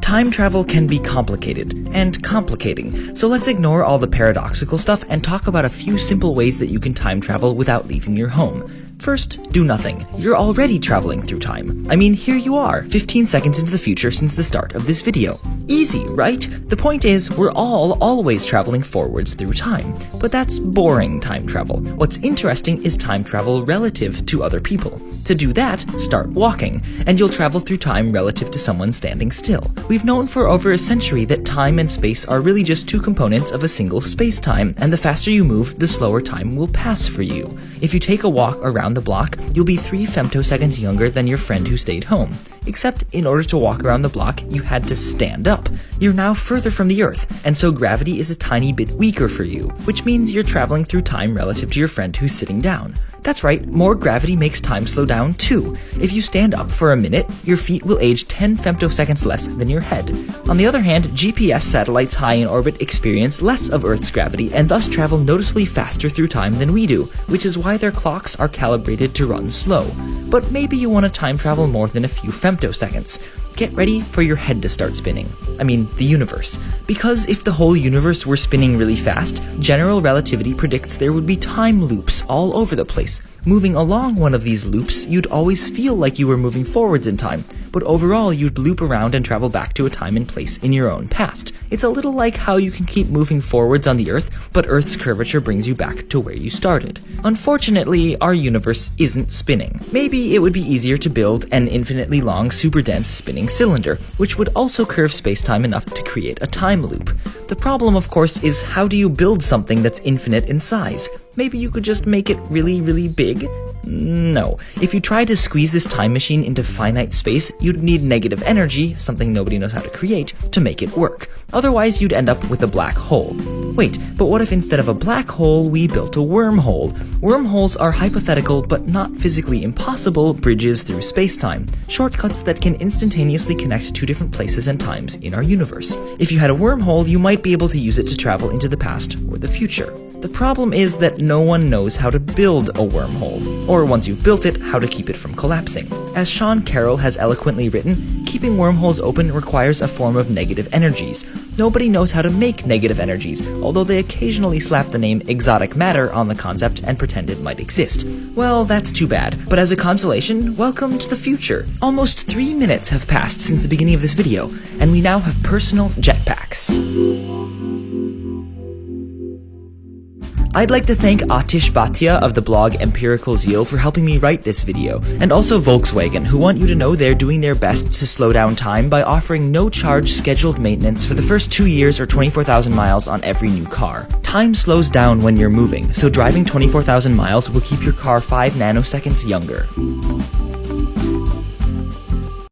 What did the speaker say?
Time travel can be complicated and complicating, so let's ignore all the paradoxical stuff and talk about a few simple ways that you can time travel without leaving your home. First, do nothing. You're already traveling through time. I mean, here you are, 15 seconds into the future since the start of this video. Easy, right? The point is, we're all always traveling forwards through time. But that's boring time travel. What's interesting is time travel relative to other people. To do that, start walking, and you'll travel through time relative to someone standing still. We've known for over a century that time and space are really just two components of a single space-time, and the faster you move, the slower time will pass for you. If you take a walk around the block, you'll be 3 femtoseconds younger than your friend who stayed home. Except in order to walk around the block, you had to stand up. You're now further from the Earth, and so gravity is a tiny bit weaker for you, which means you're traveling through time relative to your friend who's sitting down. That's right, more gravity makes time slow down too. If you stand up for a minute, your feet will age 10 femtoseconds less than your head. On the other hand, GPS satellites high in orbit experience less of Earth's gravity and thus travel noticeably faster through time than we do, which is why their clocks are calibrated to run slow. But maybe you want to time travel more than a few femtoseconds. Get ready for your head to start spinning. I mean, the universe. Because if the whole universe were spinning really fast, general relativity predicts there would be time loops all over the place. Moving along one of these loops, you'd always feel like you were moving forwards in time, but overall you'd loop around and travel back to a time and place in your own past. It's a little like how you can keep moving forwards on the Earth, but Earth's curvature brings you back to where you started. Unfortunately, our universe isn't spinning. Maybe it would be easier to build an infinitely long, super dense spinning cylinder, which would also curve space-time enough to create a time loop. The problem, of course, is how do you build something that's infinite in size? Maybe you could just make it really, really big? No. If you tried to squeeze this time machine into finite space, you'd need negative energy, something nobody knows how to create, to make it work. Otherwise, you'd end up with a black hole. Wait, but what if instead of a black hole, we built a wormhole? Wormholes are hypothetical, but not physically impossible, bridges through space-time. Shortcuts that can instantaneously connect two different places and times in our universe. If you had a wormhole, you might be able to use it to travel into the past or the future. The problem is that no one knows how to build a wormhole, or once you've built it, how to keep it from collapsing. As Sean Carroll has eloquently written, keeping wormholes open requires a form of negative energies. Nobody knows how to make negative energies, although they occasionally slap the name exotic matter on the concept and pretend it might exist. Well, that's too bad, but as a consolation, welcome to the future. Almost 3 minutes have passed since the beginning of this video, and we now have personal jetpacks. I'd like to thank Atish Bhatia of the blog Empirical Zeal for helping me write this video, and also Volkswagen, who want you to know they're doing their best to slow down time by offering no-charge scheduled maintenance for the first 2 years or 24,000 miles on every new car. Time slows down when you're moving, so driving 24,000 miles will keep your car 5 nanoseconds younger.